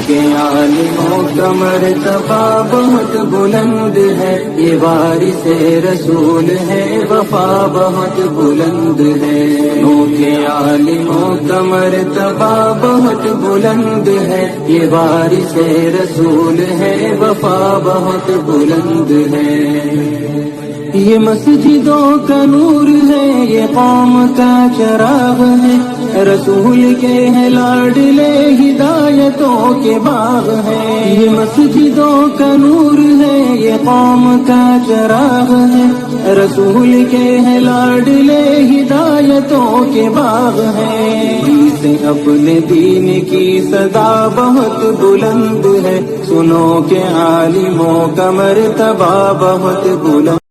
کے عالموں کا مرتبہ بہت بلند ہے، یہ وارث رسول ہے، وفا بہت بلند ہے۔ کے عالموں کا مرتبہ بہت بلند ہے، یہ وارث رسول ہے، وفا بہت بلند ہے۔ یہ مسجدوں کا نور ہے، یہ قوم کا چراغ ہے، رسول کے ہیں لاڈلے، ہدایتوں کے باغ ہے۔ یہ مسجدوں کا نور ہے، یہ قوم کا چراغ ہے، رسول کے ہیں لاڈلے، ہدایتوں کے باغ ہے۔ سے اپنے دین کی صدا بہت بلند ہے، سنو کہ عالموں کا مرتبہ بہت بلند